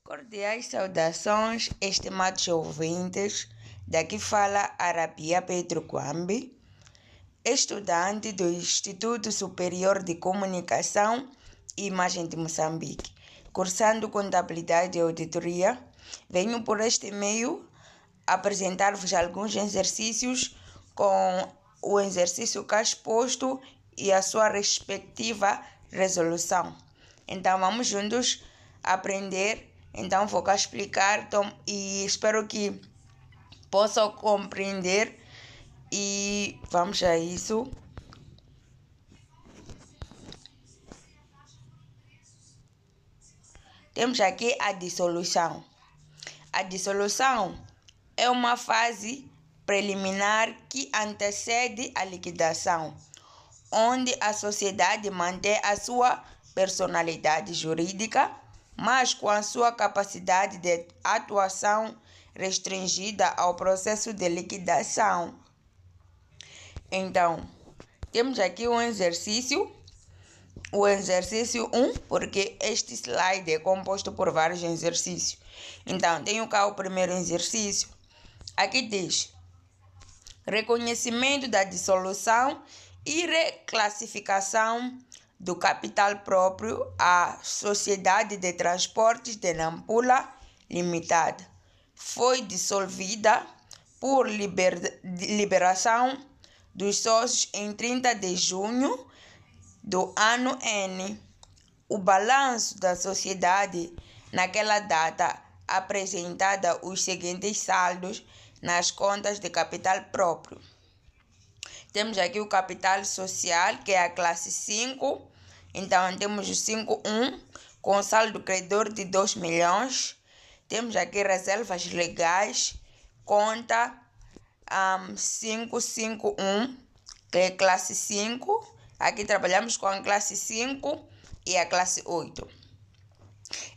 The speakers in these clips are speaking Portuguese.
Cordiais saudações, estimados ouvintes. Daqui fala Arabia Pedro Quambi, estudante do Instituto Superior de Comunicação e Imagem de Moçambique, cursando Contabilidade e Auditoria. Venho por este meio apresentar-vos alguns exercícios com o exercício cá exposto e a sua respectiva resolução. Então vamos juntos aprender. Então vou cá explicar e espero que possam compreender e vamos a isso. Temos aqui a dissolução. A dissolução é uma fase preliminar que antecede a liquidação, onde a sociedade mantém a sua personalidade jurídica, mas com a sua capacidade de atuação restringida ao processo de liquidação. Então, temos aqui um exercício, o exercício 1, porque este slide é composto por vários exercícios. Então, tenho cá o primeiro exercício. Aqui diz: reconhecimento da dissolução e reclassificação do capital próprio à Sociedade de Transportes de Nampula Limitada. Foi dissolvida por liberação dos sócios em 30 de junho do ano N. O balanço da sociedade naquela data apresentada os seguintes saldos nas contas de capital próprio. Temos aqui o capital social, que é a classe 5. Então, temos o 5.1, com saldo credor de 2 milhões. Temos aqui reservas legais, conta 551, que é classe 5. Aqui trabalhamos com a classe 5 e a classe 8.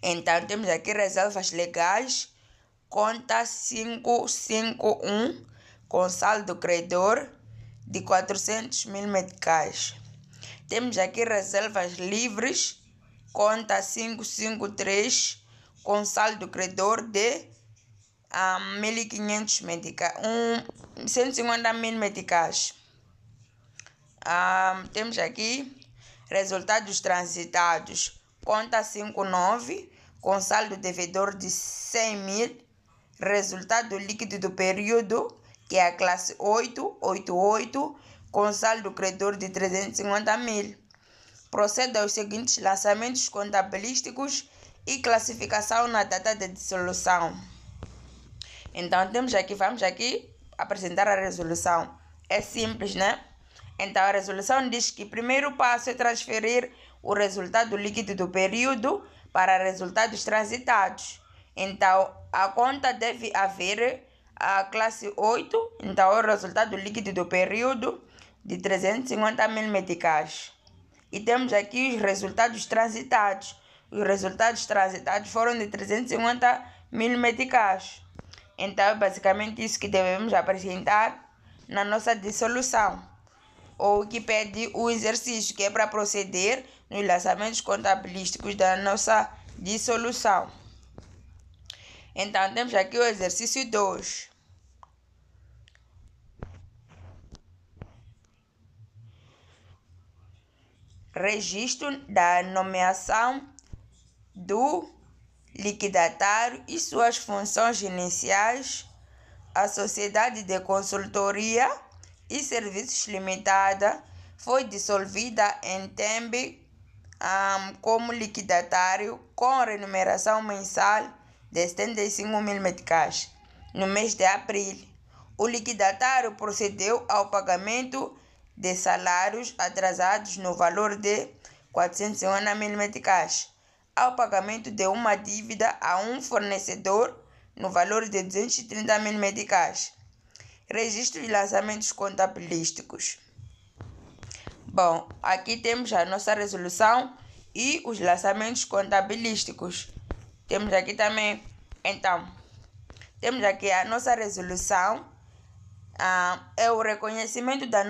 Então, temos aqui reservas legais, conta 551, com saldo credor de 400 mil meticais. Temos aqui reservas livres, conta 553, com saldo credor de 1.500 meticais, 150 mil meticais. Temos aqui resultados transitados, conta 59, com saldo devedor de 100 mil, resultado líquido do período, que é a classe 888, com saldo credor de 350 mil. Procede aos seguintes lançamentos contabilísticos e classificação na data de dissolução. Então, vamos aqui apresentar a resolução. É simples, né? Então, a resolução diz que o primeiro passo é transferir o resultado líquido do período para resultados transitados. Então, a conta deve haver a classe 8, então é o resultado líquido do período de 350 mil meticais. E temos aqui os resultados transitados. Os resultados transitados foram de 350 mil meticais. Então, é basicamente isso que devemos apresentar na nossa dissolução, ou que pede o exercício, que é para proceder nos lançamentos contabilísticos da nossa dissolução. Então, temos aqui o exercício 2. Registro da nomeação do liquidatário e suas funções iniciais. A Sociedade de Consultoria e Serviços Limitada foi dissolvida em Tembe como liquidatário com remuneração mensal de 75 mil meticais. No mês de abril, o liquidatário procedeu ao pagamento de salários atrasados no valor de 450 mil meticais, ao pagamento de uma dívida a um fornecedor no valor de 230 mil meticais. Registro de lançamentos contabilísticos. Bom, aqui temos a nossa resolução e os lançamentos contabilísticos. Temos aqui também, então, temos aqui a nossa resolução, é o reconhecimento da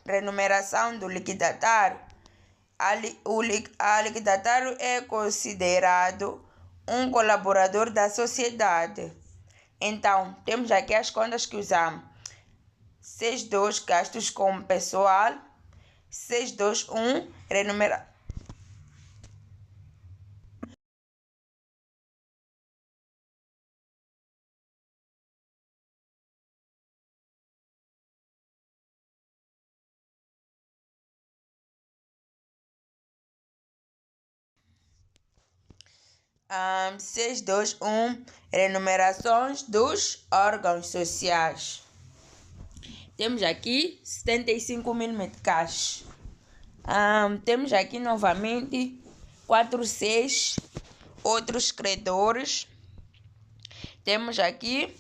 remuneração do liquidatário. A liquidatário é considerado um colaborador da sociedade. Então, temos aqui as contas que usamos. 6.2 gastos com pessoal, 6.2.1 remuneração. 6.2.1 remunerações dos órgãos sociais. Temos aqui 75 mil meticais. Temos aqui novamente 4.6 outros credores. Temos aqui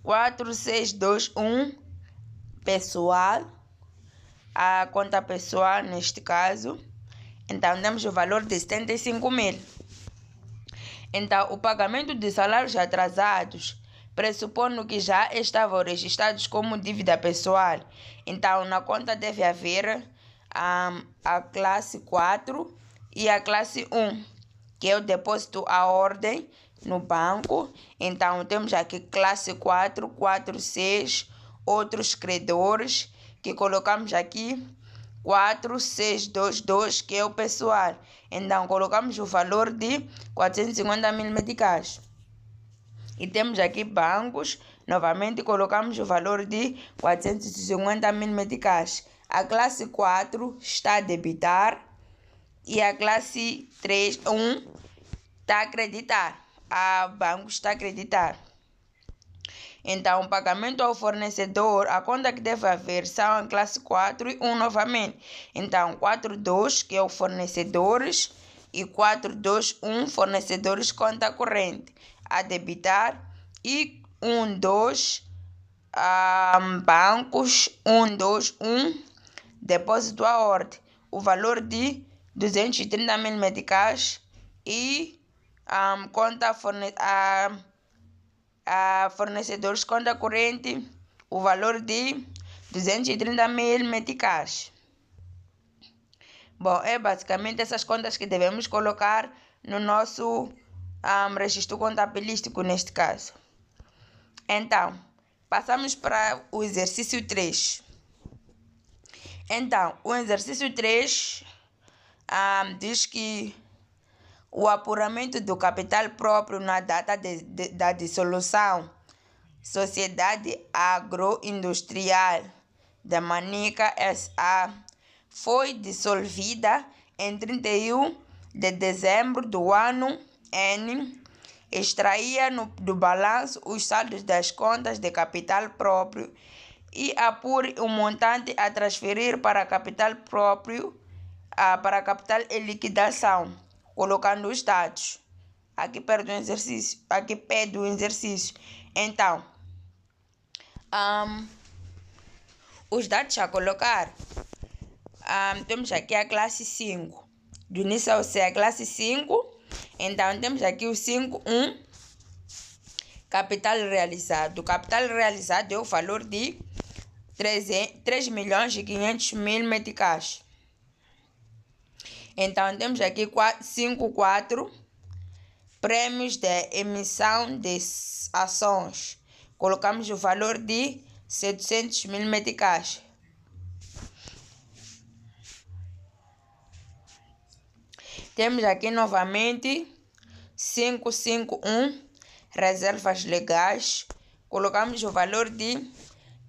4.6.2.1 pessoal, a conta pessoal neste caso. Então temos o valor de 75 mil. Então, o pagamento de salários atrasados, pressupondo que já estavam registrados como dívida pessoal. Então, na conta deve haver a classe 4 e a classe 1, que é o depósito à ordem no banco. Então, temos aqui classe 4, 4.6, outros credores, que colocamos aqui 4.622, que é o pessoal. Então, colocamos o valor de 450 mil meticais. E temos aqui bancos, novamente colocamos o valor de 450 mil meticais. A classe 4 está a debitar e a classe 1 está a acreditar. A banco está a acreditar. Então, o pagamento ao fornecedor, a conta que deve haver são a classe 4 e 1 novamente. Então, 4.2, que é o fornecedores, e 4.2.1, fornecedores conta corrente, a debitar, e 1.2, bancos, 1.2.1, depósito à ordem, o valor de 230 mil meticais, e conta fornecedores conta corrente, o valor de 230 mil meticais. Bom, é basicamente essas contas que devemos colocar no nosso registro contabilístico neste caso. Então, passamos para o exercício 3. Então, o exercício 3 diz que o apuramento do capital próprio na data da dissolução Sociedade Agroindustrial da Manica S.A. foi dissolvida em 31 de dezembro do ano N. Extraía do balanço os saldos das contas de capital próprio e apure o montante a transferir para capital próprio, para capital e liquidação, colocando os dados. Aqui pede o exercício. Então, os dados a colocar, temos aqui a classe 5, do início ao C, a classe 5. Então, temos aqui o 5.1, capital realizado. O capital realizado é o valor de 3.500.000 meticais. Então, temos aqui 5.4, prêmios de emissão de ações. Colocamos o valor de 700 mil meticais. Temos aqui novamente 5.5.1, reservas legais. Colocamos o valor de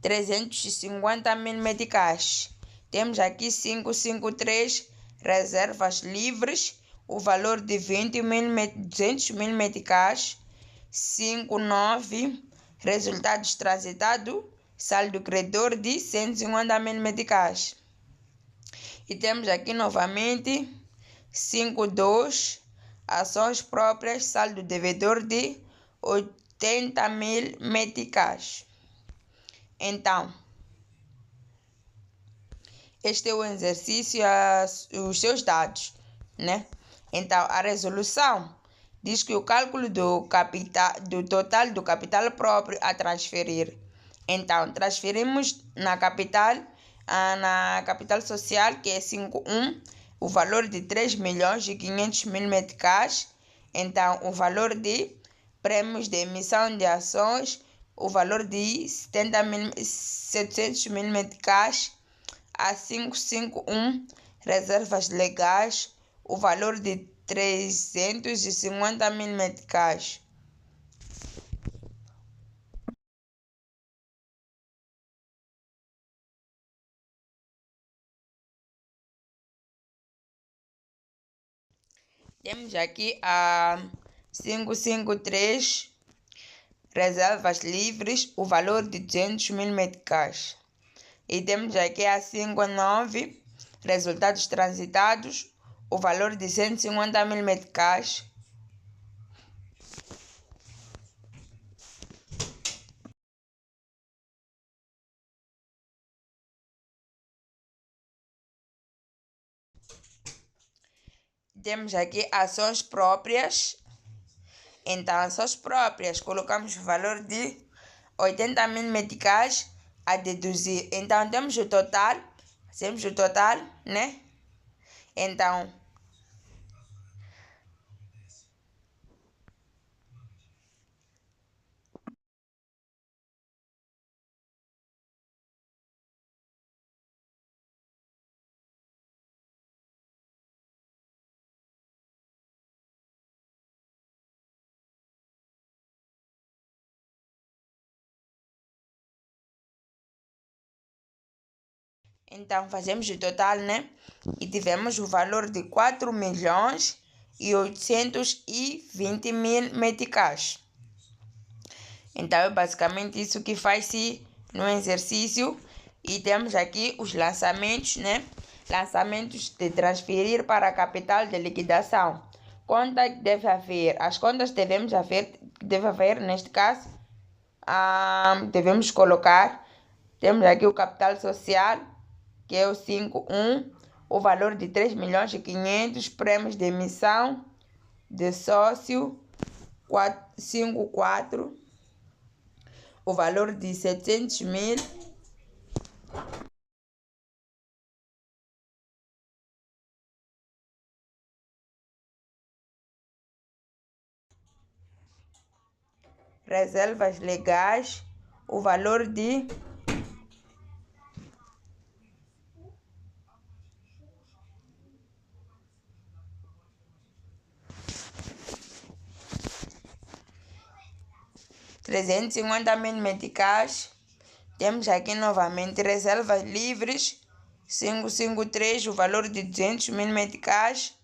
350 mil meticais. Temos aqui 5.5.3, reservas livres, o valor de 200 mil meticais. 5.9, resultados transitados, saldo credor de 150 mil meticais. E temos aqui novamente 5.2, ações próprias, saldo devedor de 80 mil meticais. Então, este é o exercício, os seus dados, né? Então, a resolução diz que o cálculo do total do capital próprio a transferir. Então, transferimos na capital social, que é 5.1, o valor de 3.500.000 meticais, Então, o valor de prêmios de emissão de ações, o valor de 700 mil meticais a 551 reservas legais, o valor de 350 mil meticais. Temos aqui a 553 reservas livres, o valor de 200 mil meticais. E temos aqui a 59 resultados transitados, o valor de 150 mil meticais. Temos aqui ações próprias. Então, ações próprias, colocamos o valor de 80 mil meticais a deduzir. Então, temos o total, né? Então, fazemos o total, né? E tivemos o valor de 4.820.000 meticais. Então, é basicamente isso que faz-se no exercício. E temos aqui os lançamentos, né? Lançamentos de transferir para a capital de liquidação. Conta que deve haver. As contas deve haver, neste caso, devemos colocar. Temos aqui o capital social, que é o 51, o valor de 3.500.000, prêmios de emissão de sócio 54, o valor de 700 mil. Reservas legais, o valor de 350 mil meticais. Temos aqui novamente reservas livres, 553, o valor de 200 mil meticais.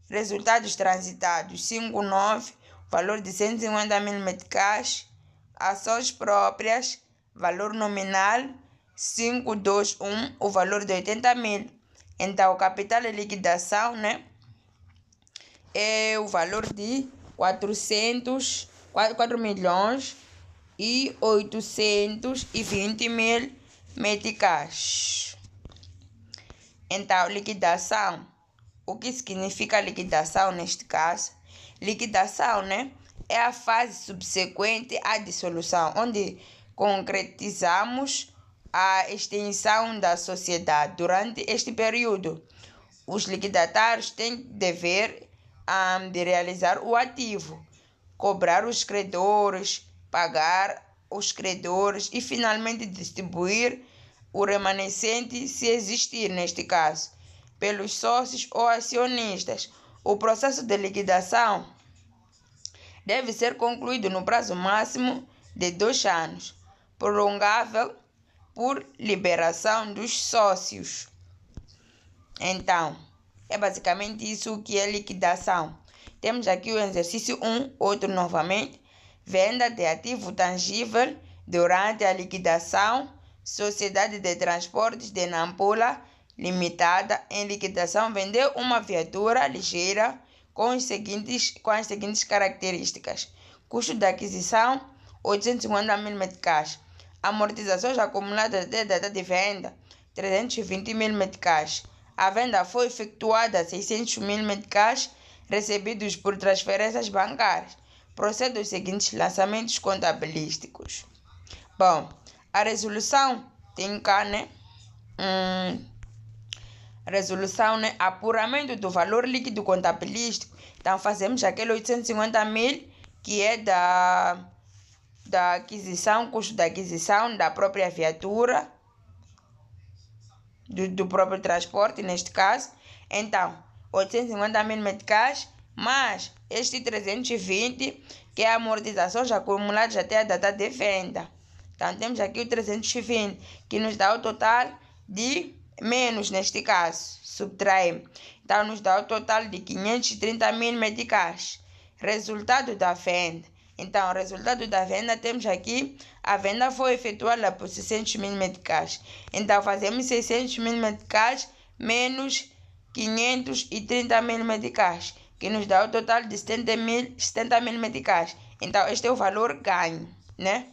Resultados transitados, 59, valor de 150 mil meticais. Ações próprias, valor nominal, 521, o valor de 80 mil. Então, o capital de liquidação, né, é o valor de 4.820.000 meticais. Então, liquidação. O que significa liquidação neste caso? Liquidação, né, é a fase subsequente à dissolução, onde concretizamos a extinção da sociedade. Durante este período, os liquidatários têm dever de realizar o ativo, cobrar os credores, pagar os credores e finalmente distribuir o remanescente, se existir neste caso, pelos sócios ou acionistas. O processo de liquidação deve ser concluído no prazo máximo de 2 anos, prolongável por liberação dos sócios. Então, é basicamente isso que é liquidação. Temos aqui o exercício 1, outro novamente. Venda de ativo tangível durante a liquidação. Sociedade de Transportes de Nampula Limitada, em liquidação, vendeu uma viatura ligeira com as seguintes características. Custo da aquisição, 850 mil meticais. Amortizações acumuladas até data de venda, 320 mil meticais. A venda foi efetuada a 600 mil meticais, recebidos por transferências bancárias. Procede aos seguintes lançamentos contabilísticos. Bom, a resolução tem cá, né, resolução, né? Apuramento do valor líquido contabilístico. Então, fazemos aquele 850 mil, que é da aquisição, custo da aquisição da própria viatura, do próprio transporte, neste caso. Então, 850 mil meticais, mais este 320, que é amortizações acumuladas até a data de venda. Então, temos aqui o 320, que nos dá o total de menos, neste caso, subtrair. Então, nos dá o total de 530 mil meticais. Resultado da venda. Então, o resultado da venda, temos aqui, a venda foi efetuada por 600 mil meticais. Então, fazemos 600 mil meticais menos 530 mil meticais, que nos dá o total de 70 mil meticais. Então, este é o valor ganho, né?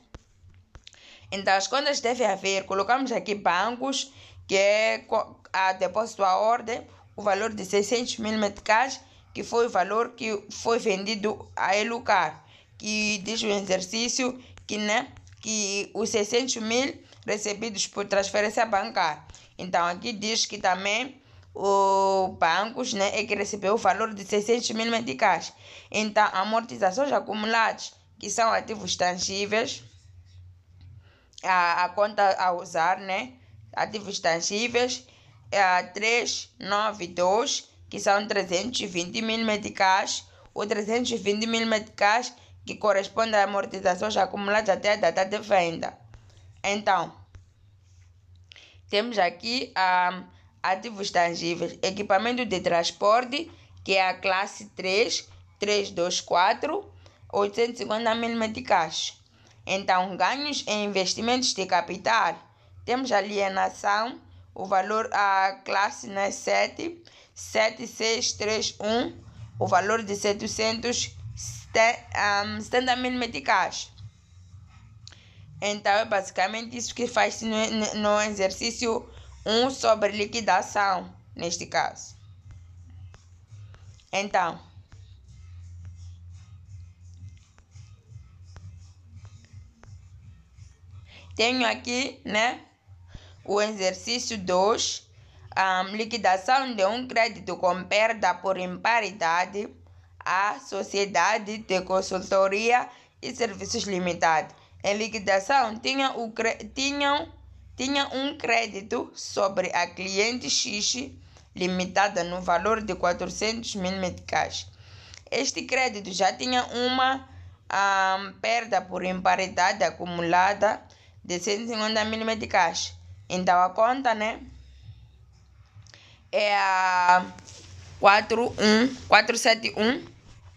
Então, as contas devem haver. Colocamos aqui bancos, que é a depósito à ordem, o valor de 600 mil meticais, que foi o valor que foi vendido a Elucar, que diz o exercício que, né, que os 600 mil recebidos por transferência bancária. Então, aqui diz que também o bancos, né, é que recebeu o valor de 600 mil meticais. Então, amortizações acumuladas, que são ativos tangíveis, a conta a usar, né, ativos tangíveis, 392, que são 320 mil meticais, ou 320 mil meticais, que corresponde a amortizações acumuladas até a data de venda. Então, temos aqui ativos tangíveis, equipamento de transporte, que é a classe 3, 324, 850 mil meticais. Então, ganhos em investimentos de capital, temos alienação, o valor, a classe, né, 7, 7631, o valor de 770 mil meticais. Então, é basicamente isso que faz no exercício 1 sobre liquidação, neste caso. Então, tenho aqui, né, o exercício 2, liquidação de um crédito com perda por imparidade à Sociedade de Consultoria e Serviços Limitada. Em liquidação, tinha um crédito sobre a cliente X limitada no valor de 400 mil meticais. Este crédito já tinha uma perda por imparidade acumulada de 150 mil meticais. Então, a conta, né, é a 471.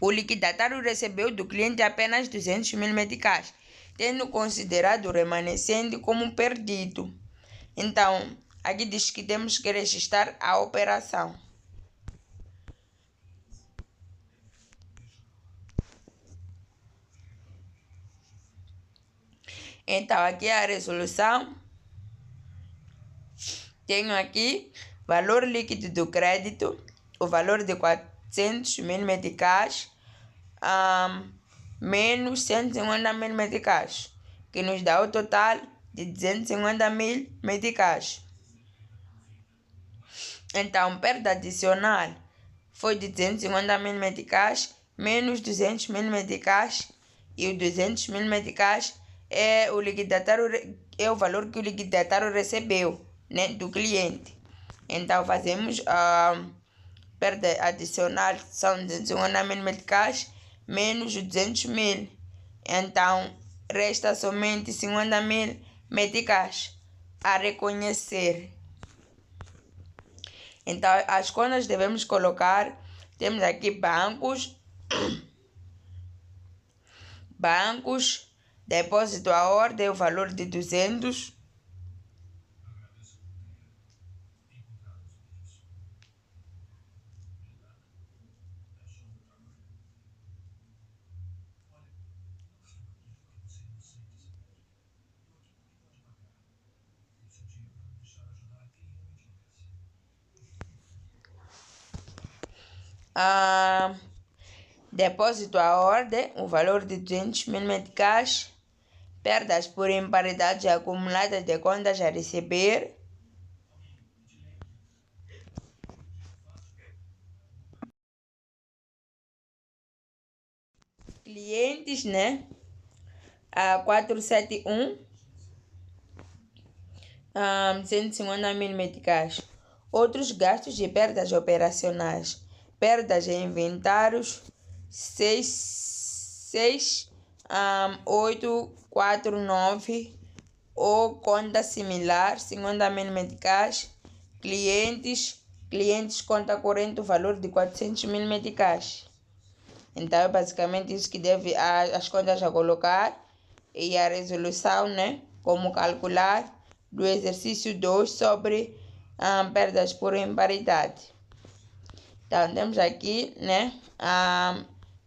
O liquidatário recebeu do cliente apenas 200 mil meticais, tendo considerado o remanescente como perdido. Então, aqui diz que temos que registrar a operação. Então, aqui é a resolução. Tenho aqui valor líquido do crédito, o valor de 400 mil meticais, menos 150 mil meticais, que nos dá o total de 250 mil meticais. Então, perda adicional foi de 250 mil meticais, menos 200 mil meticais, e os 200 mil meticais é o valor que o liquidatário recebeu, né, do cliente. Então, fazemos perda adicional, são 250 mil meticais, menos 200 mil. Então, resta somente 50 mil meticais a reconhecer. Então, as contas devemos colocar, temos aqui bancos, depósito à ordem, o valor de 200, depósito à ordem, o valor de 200 mil meticais, perdas por imparidade acumulada de contas a receber, clientes, né? 471, 150 mil meticais. Outros gastos de perdas operacionais. Perdas em inventários, 849 ou conta similar, 50 mil meticais. Clientes conta corrente, o valor de 400 mil meticais. Então é basicamente isso que deve as contas a colocar e a resolução, né? Como calcular do exercício 2 sobre perdas por imparidade. Então temos aqui, né?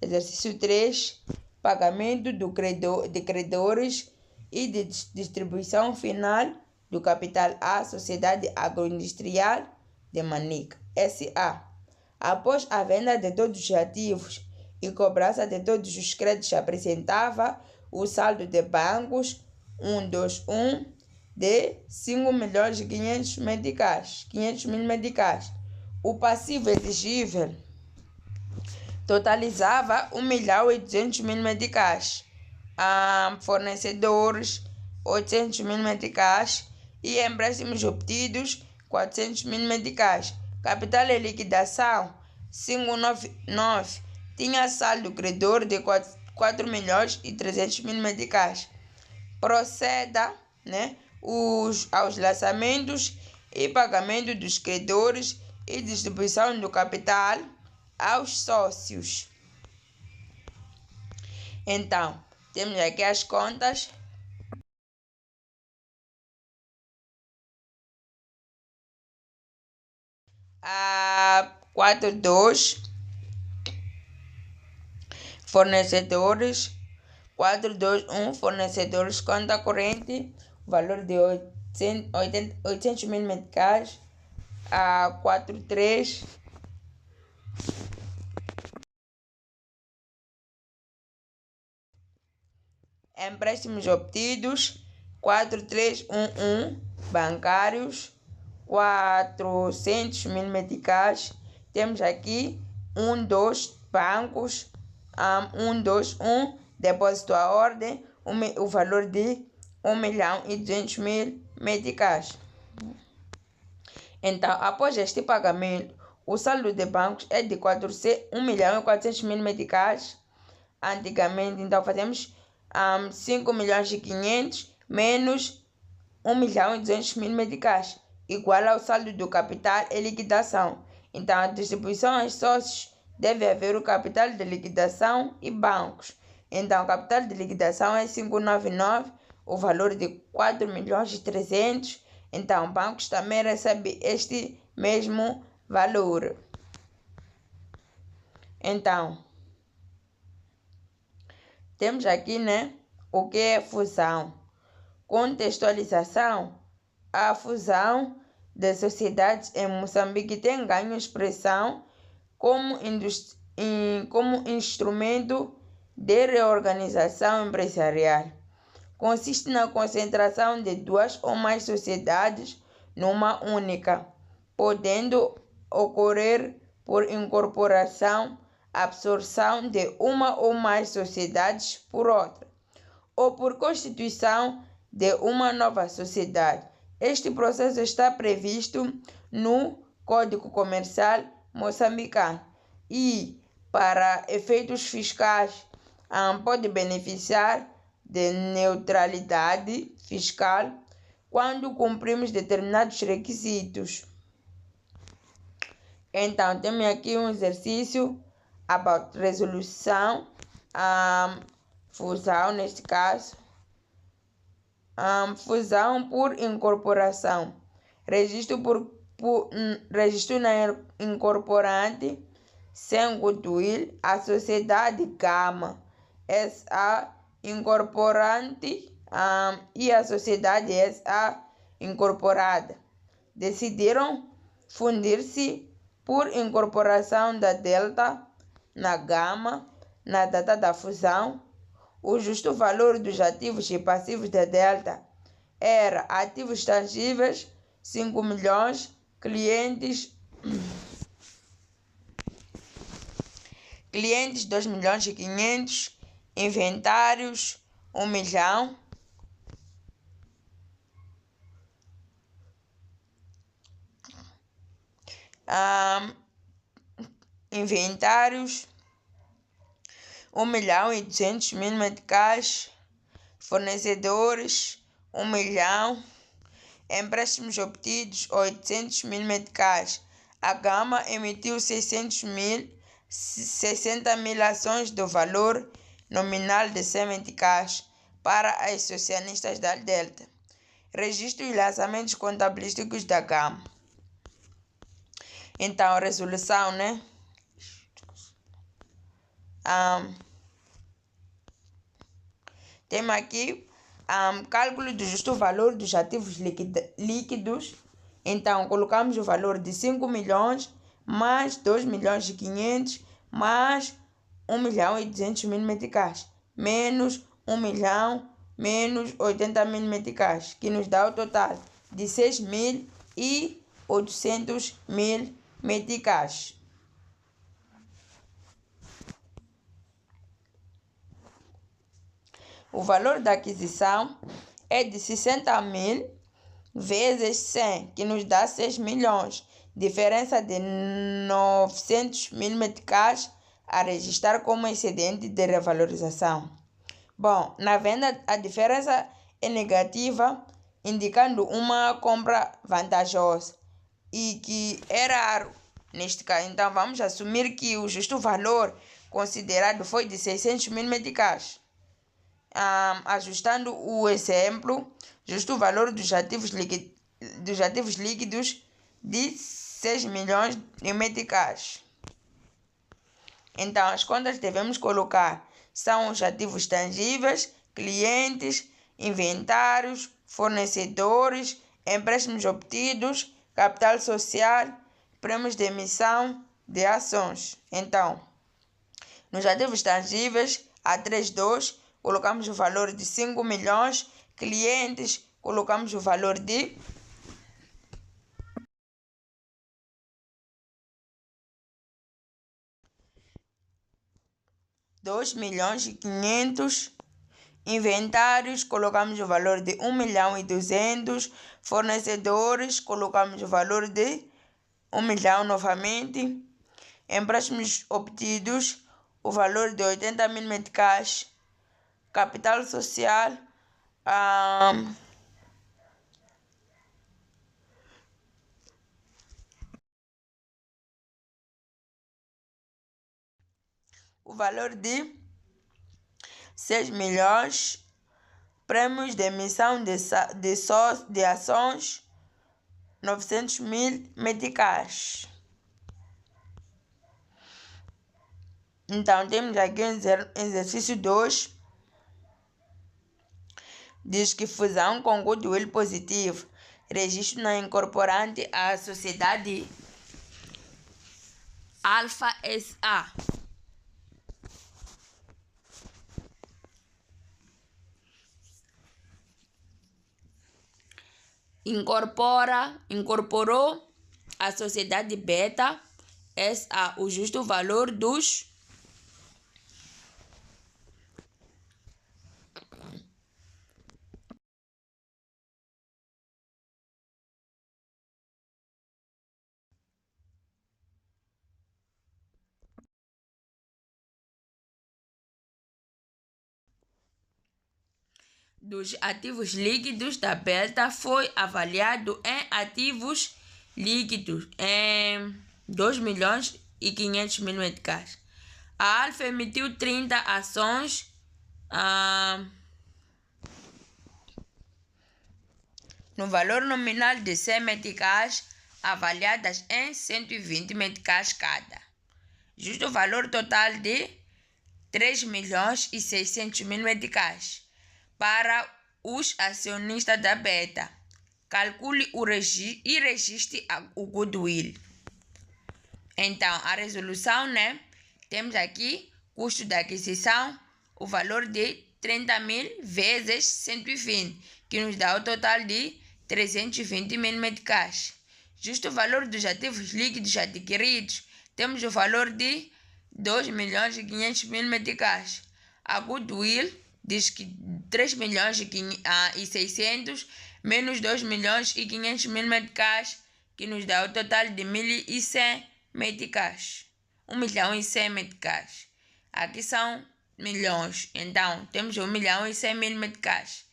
Exercício 3, pagamento de credores e de distribuição final do capital à Sociedade Agroindustrial de Manica, SA. Após a venda de todos os ativos e cobrança de todos os créditos, apresentava o saldo de bancos 121 de 5.500.000 meticais, 500 mil meticais. O passivo exigível totalizava 1.800.000 meticais. Fornecedores 800 mil meticais e empréstimos obtidos 400 mil meticais. Capital de liquidação 599 tinha saldo credor de 4.300.000 meticais. Proceda, né, aos lançamentos e pagamento dos credores e distribuição do capital aos sócios. Então, temos aqui as contas. A 42 fornecedores, 421 fornecedores, conta corrente, valor de 800 mil meticais. A 43 empréstimos obtidos, 4311 bancários, 400 mil meticais. Temos aqui 12 bancos, 121 depósito à ordem, o valor de 1.200.000 meticais. Então, após este pagamento, o saldo de bancos é de 1.400.000 meticais. Antigamente, então, fazemos 5.500.000 menos 1.200.000 meticais, igual ao saldo do capital e liquidação. Então, a distribuição aos sócios deve haver o capital de liquidação e bancos. Então, o capital de liquidação é 599, o valor de 4.300.000. Então, bancos também recebem este mesmo valor. Então, temos aqui, né, o que é fusão. Contextualização. A fusão de sociedades em Moçambique tem ganho expressão como instrumento de reorganização empresarial. Consiste na concentração de duas ou mais sociedades numa única, podendo ocorrer por incorporação, absorção de uma ou mais sociedades por outra, ou por constituição de uma nova sociedade. Este processo está previsto no Código Comercial moçambicano e, para efeitos fiscais, pode beneficiar de neutralidade fiscal quando cumprimos determinados requisitos. Então, temos aqui um exercício about resolução, fusão neste caso, fusão por incorporação, registro na incorporante sem goodwill, a sociedade Gama SA incorporante e a sociedade SA incorporada decidiram fundir-se por incorporação da Delta na Gama na data da fusão. O justo valor dos ativos e passivos da Delta era ativos tangíveis 5 milhões, clientes 2.500.000 Inventários, 1 milhão. Inventários, 1.200.000 meticais. Fornecedores, 1 milhão. Empréstimos obtidos, 800.000 meticais. A Gama emitiu 60.000 ações do valor nominal de 100 meticais para as acionistas da Delta. Registro e lançamentos contabilísticos da Gama. Então, resolução, né? Temos aqui cálculo do justo valor dos ativos líquidos. Então, colocamos o valor de 5 milhões mais 2.500.000 mais 1.200.000 meticais menos 1 milhão menos 80.000 meticais, que nos dá o total de 6.800.000 meticais. O valor da aquisição é de 60.000 vezes 100, que nos dá 6 milhões. Diferença de 900.000 meticais a registrar como excedente de revalorização. Bom, na venda a diferença é negativa, indicando uma compra vantajosa e que é raro neste caso. Então vamos assumir que o justo valor considerado foi de 600.000 meticais. Ajustando o exemplo, justo valor dos ativos líquidos de 6 milhões de meticais. Então, as contas que devemos colocar são os ativos tangíveis, clientes, inventários, fornecedores, empréstimos obtidos, capital social, prêmios de emissão de ações. Então, nos ativos tangíveis, A32, colocamos o valor de 5 milhões, clientes, colocamos o valor de $2.500.000, inventários, colocamos o valor de 1.200.000, fornecedores, colocamos o valor de 1 milhão novamente, empréstimos obtidos, o valor de 80.000 meticais, capital social, o valor de 6 milhões, prêmios de emissão de ações, 900.000 meticais. Então, temos aqui o exercício 2. Diz que fusão com goodwill positivo. Registro na incorporante a sociedade Alfa SA. Incorporou a sociedade Beta SA o justo valor dos ativos líquidos da Beta foi avaliado em ativos líquidos em 2.500.000 meticais. A Alfa emitiu 30 ações no valor nominal de 100 meticais, avaliadas em 120 meticais cada. Justo valor total de 3.600.000 meticais. Para os acionistas da Beta, calcule e registre o goodwill. Então, a resolução, né? Temos aqui custo da aquisição, o valor de 30.000 vezes 120, que nos dá o total de 320.000 meticais. Justo valor dos ativos líquidos adquiridos, temos o valor de 2.500.000 meticais. A goodwill diz que 3.600.000 menos 2.500.000 meticais, que nos dá o total de 1.100 meticais. 1.100.000 meticais. Aqui são milhões, então temos 1.100.000 meticais.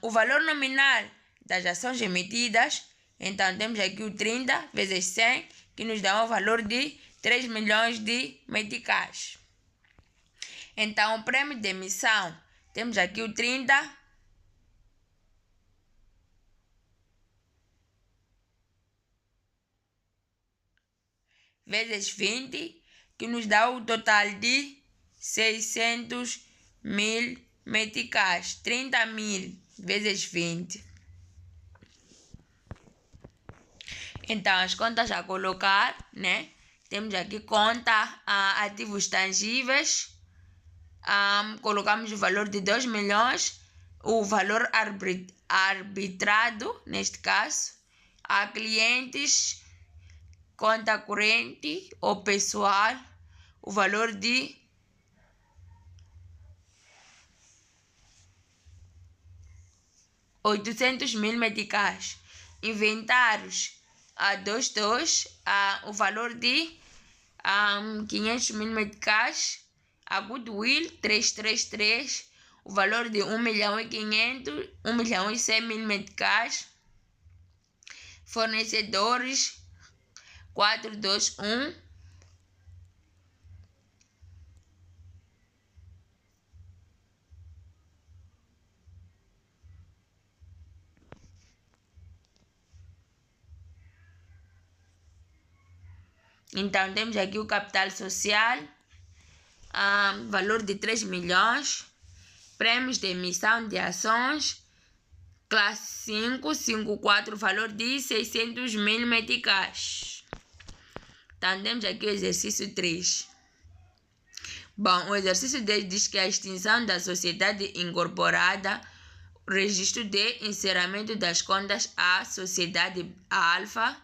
O valor nominal das ações emitidas, então temos aqui o 30 vezes 100, que nos dá o valor de 3 milhões de meticais. Então, o prêmio de emissão, temos aqui o 30 vezes 20, que nos dá o total de 600.000 meticais. 30.000 vezes 20. Então, as contas a colocar, né? Temos aqui conta ativos tangíveis. Colocamos o valor de 2 milhões, o valor arbitrado, neste caso, a clientes, conta corrente ou pessoal, o valor de 800.000 meticais. Inventários a 22, o valor de 500.000 meticais. A goodwill 333, o valor de 1.100.000 meticais. Fornecedores 421. Então, temos aqui o capital social, valor de 3 milhões, prêmios de emissão de ações, classe 554, valor de 600.000 meticais. Então, temos aqui o exercício 3. Bom, o exercício 10 diz que a extinção da sociedade incorporada, registro de encerramento das contas à sociedade alfa,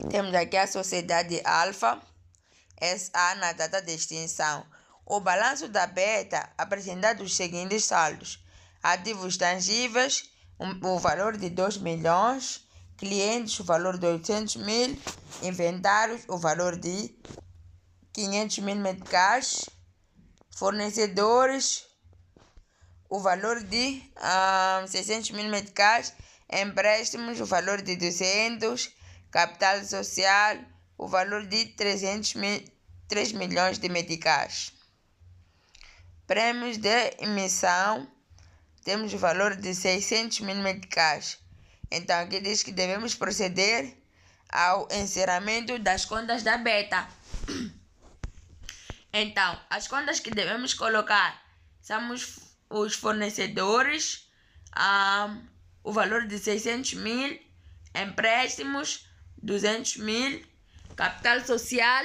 temos aqui a sociedade alfa, SA, na data de extinção. O balanço da beta apresenta os seguintes saldos: ativos tangíveis, o valor de 2 milhões, clientes, o valor de 800.000, inventários, o valor de 500.000 meticais, fornecedores, o valor de 600.000 meticais, empréstimos, o valor de 200, capital social, o valor de 3 milhões de meticais. Prêmios de emissão, temos o valor de 600.000 meticais. Então, aqui diz que devemos proceder ao encerramento das contas da beta. Então, as contas que devemos colocar são os fornecedores, o valor de 600.000, empréstimos, 200.000, capital social,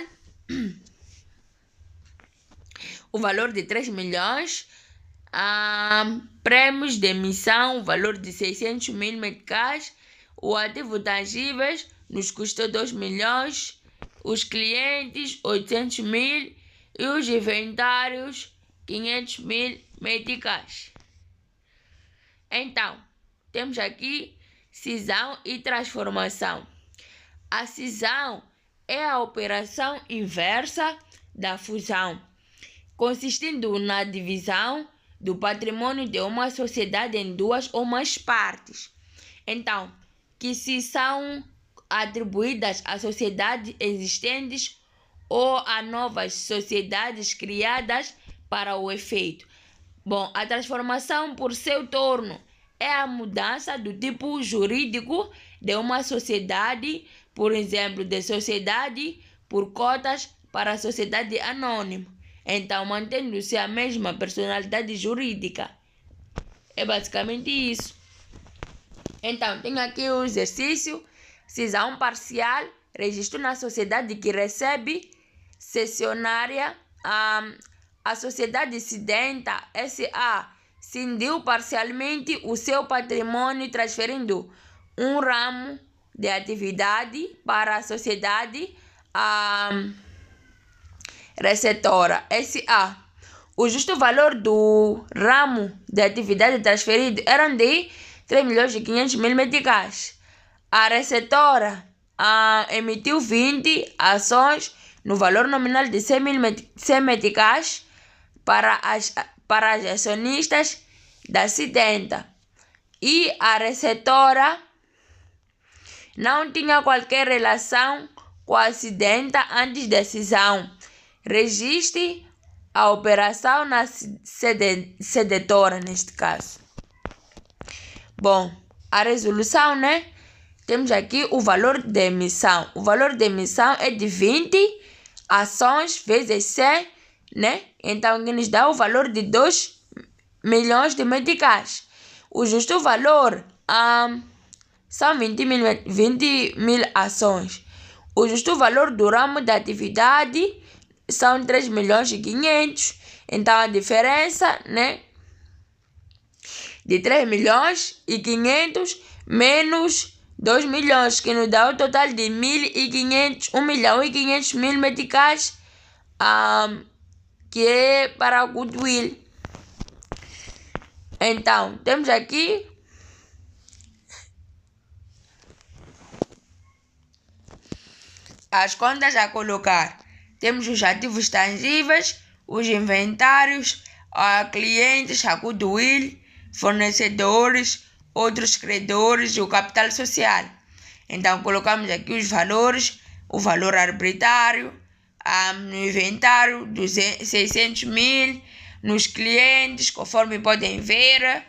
o valor de 3 milhões, prêmios de emissão, o valor de 600.000 meticais, o ativo tangíveis nos custou 2 milhões, os clientes 800.000 e os inventários 500.000 meticais. Então, temos aqui cisão e transformação. A cisão é a operação inversa da fusão, consistindo na divisão do patrimônio de uma sociedade em duas ou mais partes. Então, que se são atribuídas a sociedades existentes ou a novas sociedades criadas para o efeito. Bom, a transformação, por seu turno, é a mudança do tipo jurídico de uma sociedade, por exemplo, de sociedade por cotas para sociedade anônima. Então, mantendo-se a mesma personalidade jurídica. É basicamente isso. Então, tem aqui o exercício. Cisão parcial, registro na sociedade que recebe cessionária. A sociedade cidenta, SA, cindiu parcialmente o seu patrimônio, transferindo um ramo de atividade para a sociedade receptora, SA. O justo valor do ramo de atividade transferido era de 3.500.000 meticais. A receptora emitiu 20 ações no valor nominal de 100 meticais para as acionistas da Sidenta. E a receptora não tinha qualquer relação com a Sidenta antes da cisão. Registre a operação na sedetora, neste caso. Bom, a resolução, né? Temos aqui o valor de emissão. O valor de emissão é de 20 ações vezes 100, né? Então, que nos dá o valor de 2 milhões de meticais. O justo valor são 20 mil ações. O justo valor do ramo da atividade são 3.500.000. Então, a diferença, né, de 3.500.000 menos 2 milhões, que nos dá o total de 1.500.000 meticais, que é para o goodwill. Então, temos aqui as contas a colocar. Temos os ativos tangíveis, os inventários, clientes, a goodwill, fornecedores, outros credores e o capital social. Então, colocamos aqui os valores, o valor arbitrário, no inventário, 600.000, nos clientes, conforme podem ver,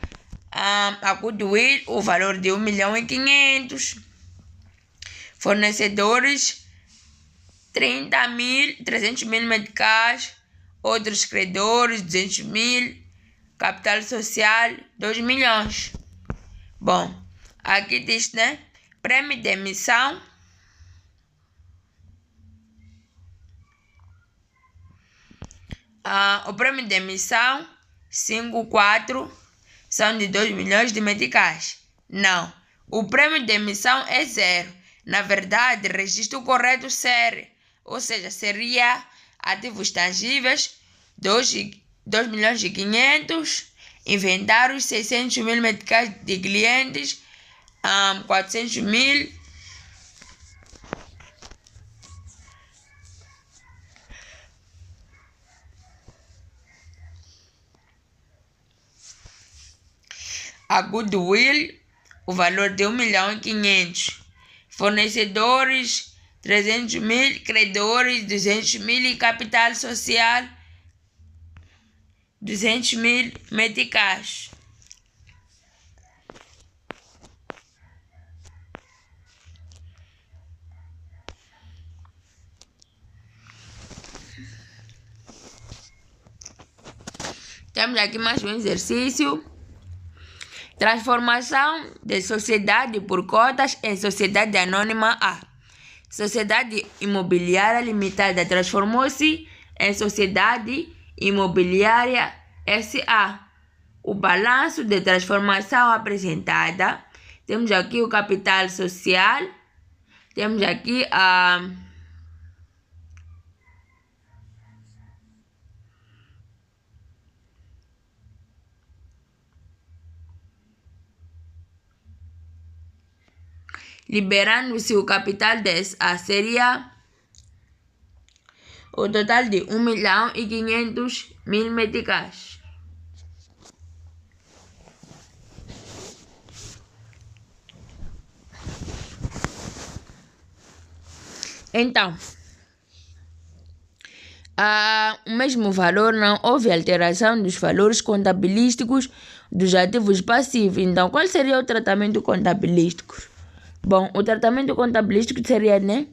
a goodwill, o valor de 1.500.000, fornecedores, 300.000 meticais, outros credores, 200.000, capital social, 2 milhões. Bom, aqui diz, né? Prêmio de emissão. O prêmio de emissão 5.4 são de 2 milhões de meticais. Não, o prêmio de emissão é 0. Na verdade, registro correto sério. Ou seja, seria ativos tangíveis 2.500.000, inventários 600.000 meticais de clientes, 400.000, a goodwill, o valor de 1.500.000, fornecedores 300.000, credores 200.000 e capital social 200.000 meticais. Temos aqui mais um exercício. Transformação de sociedade por cotas em sociedade anônima A. Sociedade Imobiliária Limitada transformou-se em Sociedade Imobiliária SA. O balanço de transformação apresentada. Temos aqui o capital social. Temos aqui liberando-se o capital da SA, seria o total de 1.500.000 meticais. Então, o mesmo valor, não houve alteração dos valores contabilísticos dos ativos passivos. Então, qual seria o tratamento contabilístico? Bom, o tratamento contabilístico seria, né,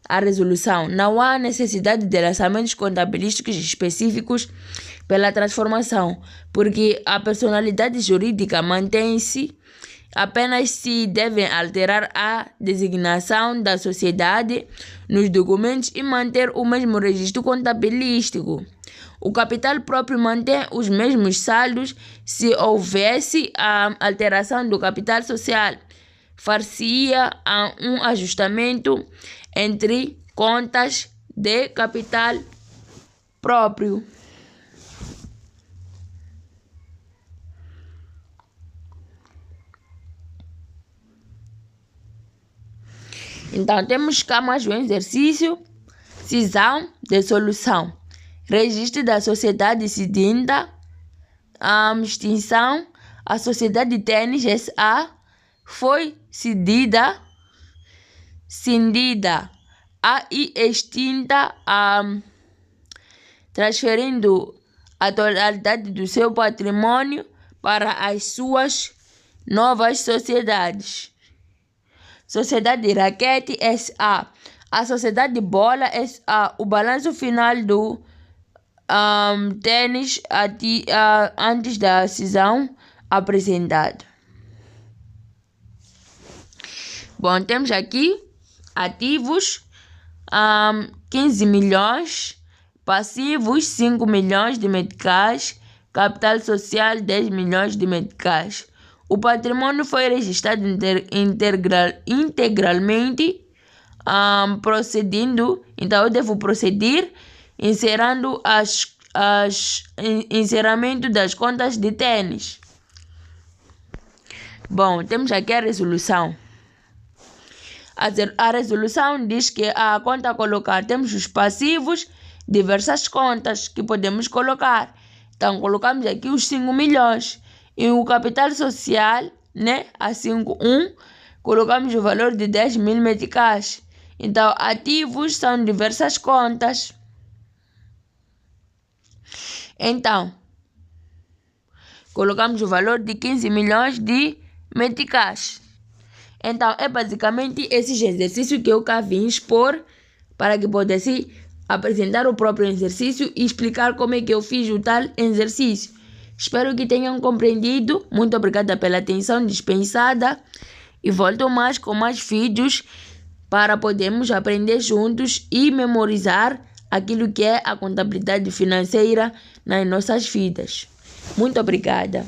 a resolução. Não há necessidade de lançamentos contabilísticos específicos pela transformação, porque a personalidade jurídica mantém-se apenas se deve alterar a designação da sociedade nos documentos e manter o mesmo registro contabilístico. O capital próprio mantém os mesmos saldos. Se houvesse a alteração do capital social, far-se-ia um ajustamento entre contas de capital próprio. Então, temos cá mais um exercício, cisão de solução. Registro da sociedade extinta, extinção. A sociedade Tênis S.A. foi cindida e extinta, transferindo a totalidade do seu patrimônio para as suas novas sociedades. Sociedade Raquete S.A. A Sociedade Bola S.A. O balanço final do tênis antes da cisão apresentado. Bom, temos aqui ativos 15 milhões, passivos 5 milhões de meticais, capital social 10 milhões de meticais. O patrimônio foi registrado integralmente, procedendo. Então eu devo proceder encerrando encerramento das contas de tênis. Bom, temos aqui a resolução. A resolução diz que a conta a colocar, temos os passivos, diversas contas que podemos colocar. Então colocamos aqui os 5 milhões. E o capital social, né, a 5.1, colocamos o valor de 10 mil meticais. Então, ativos são diversas contas. Então, colocamos o valor de 15 milhões de meticais. Então, é basicamente esses exercícios que eu cá vim expor para que pudesse apresentar o próprio exercício e explicar como é que eu fiz o tal exercício. Espero que tenham compreendido. Muito obrigada pela atenção dispensada. E volto mais com mais vídeos para podermos aprender juntos e memorizar aquilo que é a contabilidade financeira nas nossas vidas. Muito obrigada.